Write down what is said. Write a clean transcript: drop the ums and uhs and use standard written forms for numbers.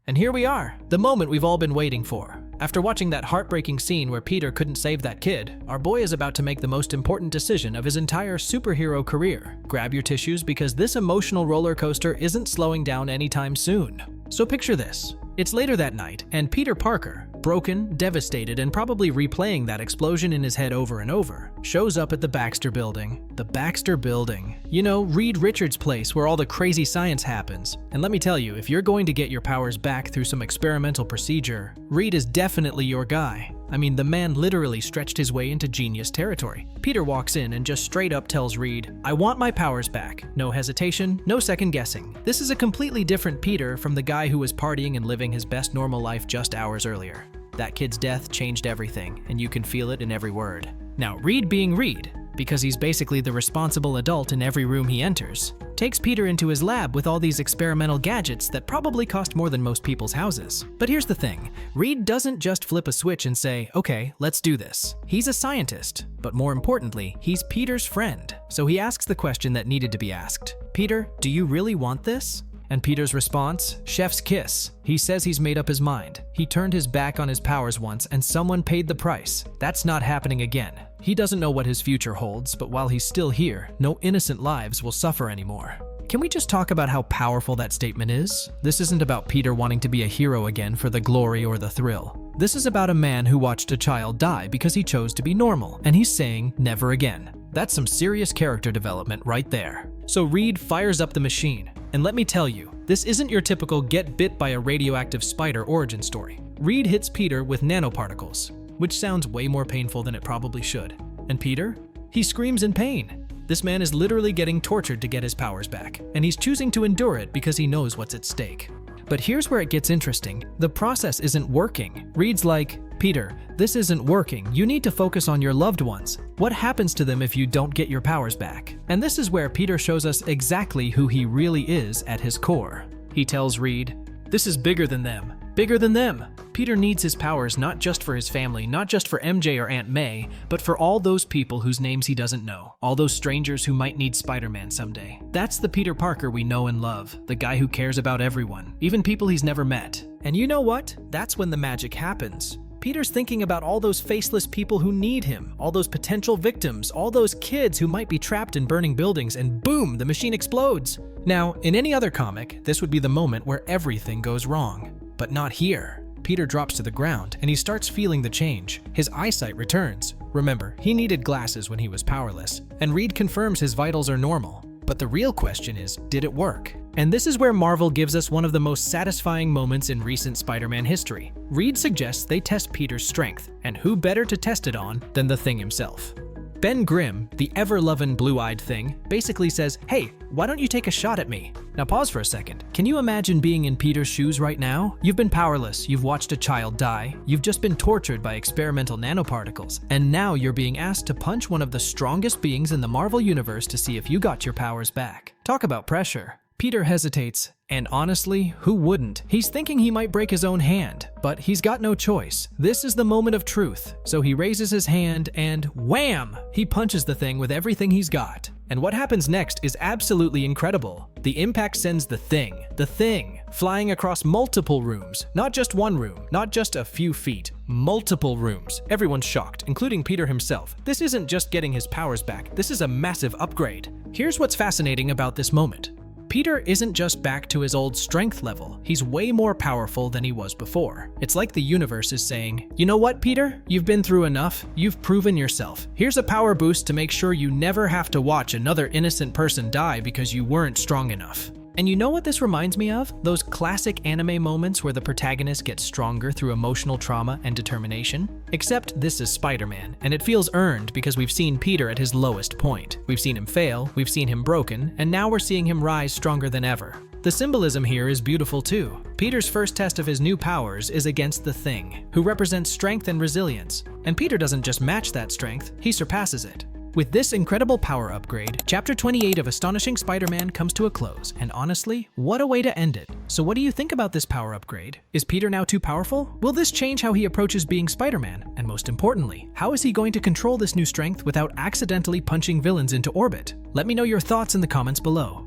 And here we are, the moment we've all been waiting for. After watching that heartbreaking scene where Peter couldn't save that kid, our boy is about to make the most important decision of his entire superhero career. Grab your tissues because this emotional roller coaster isn't slowing down anytime soon. So picture this. It's later that night, and Peter Parker, broken, devastated, and probably replaying that explosion in his head over and over, shows up at the Baxter Building. The Baxter Building. You know, Reed Richards' place where all the crazy science happens. And let me tell you, if you're going to get your powers back through some experimental procedure, Reed is definitely your guy. I mean, the man literally stretched his way into genius territory. Peter walks in and just straight up tells Reed, "I want my powers back." No hesitation, no second guessing. This is a completely different Peter from the guy who was partying and living his best normal life just hours earlier. That kid's death changed everything, and you can feel it in every word. Now, Reed being Reed, because he's basically the responsible adult in every room he enters, takes Peter into his lab with all these experimental gadgets that probably cost more than most people's houses. But here's the thing, Reed doesn't just flip a switch and say, "Okay, let's do this." He's a scientist, but more importantly, he's Peter's friend. So he asks the question that needed to be asked. "Peter, do you really want this?" And Peter's response? Chef's kiss. He says he's made up his mind. He turned his back on his powers once and someone paid the price. That's not happening again. He doesn't know what his future holds, but while he's still here, no innocent lives will suffer anymore. Can we just talk about how powerful that statement is? This isn't about Peter wanting to be a hero again for the glory or the thrill. This is about a man who watched a child die because he chose to be normal, and he's saying never again. That's some serious character development right there. So Reed fires up the machine. And let me tell you, this isn't your typical get bit by a radioactive spider origin story. Reed hits Peter with nanoparticles, which sounds way more painful than it probably should. And Peter? He screams in pain. This man is literally getting tortured to get his powers back, and he's choosing to endure it because he knows what's at stake. But here's where it gets interesting. The process isn't working. Reed's like, "Peter, this isn't working. You need to focus on your loved ones. What happens to them if you don't get your powers back?" And this is where Peter shows us exactly who he really is at his core. He tells Reed, "This is bigger than them. Bigger than them." Peter needs his powers not just for his family, not just for MJ or Aunt May, but for all those people whose names he doesn't know, all those strangers who might need Spider-Man someday. That's the Peter Parker we know and love, the guy who cares about everyone, even people he's never met. And you know what? That's when the magic happens. Peter's thinking about all those faceless people who need him, all those potential victims, all those kids who might be trapped in burning buildings, and boom, the machine explodes. Now, in any other comic, this would be the moment where everything goes wrong. But not here. Peter drops to the ground, and he starts feeling the change. His eyesight returns. Remember, he needed glasses when he was powerless, and Reed confirms his vitals are normal. But the real question is, did it work? And this is where Marvel gives us one of the most satisfying moments in recent Spider-Man history. Reed suggests they test Peter's strength, and who better to test it on than the Thing himself. Ben Grimm, the ever-loving blue-eyed Thing, basically says, "Hey, why don't you take a shot at me?" Now pause for a second. Can you imagine being in Peter's shoes right now? You've been powerless, you've watched a child die, you've just been tortured by experimental nanoparticles, and now you're being asked to punch one of the strongest beings in the Marvel Universe to see if you got your powers back. Talk about pressure. Peter hesitates, and honestly, who wouldn't? He's thinking he might break his own hand, but he's got no choice. This is the moment of truth. So he raises his hand and wham! He punches the Thing with everything he's got. And what happens next is absolutely incredible. The impact sends the Thing, flying across multiple rooms. Not just one room, not just a few feet, multiple rooms. Everyone's shocked, including Peter himself. This isn't just getting his powers back, this is a massive upgrade. Here's what's fascinating about this moment. Peter isn't just back to his old strength level, he's way more powerful than he was before. It's like the universe is saying, "You know what, Peter? You've been through enough, you've proven yourself. Here's a power boost to make sure you never have to watch another innocent person die because you weren't strong enough." And you know what this reminds me of? Those classic anime moments where the protagonist gets stronger through emotional trauma and determination. Except this is Spider-Man, and it feels earned because we've seen Peter at his lowest point. We've seen him fail, we've seen him broken, and now we're seeing him rise stronger than ever. The symbolism here is beautiful too. Peter's first test of his new powers is against the Thing, who represents strength and resilience. And Peter doesn't just match that strength, he surpasses it. With this incredible power upgrade, Chapter 28 of Astonishing Spider-Man comes to a close, and honestly, what a way to end it. So what do you think about this power upgrade? Is Peter now too powerful? Will this change how he approaches being Spider-Man? And most importantly, how is he going to control this new strength without accidentally punching villains into orbit? Let me know your thoughts in the comments below.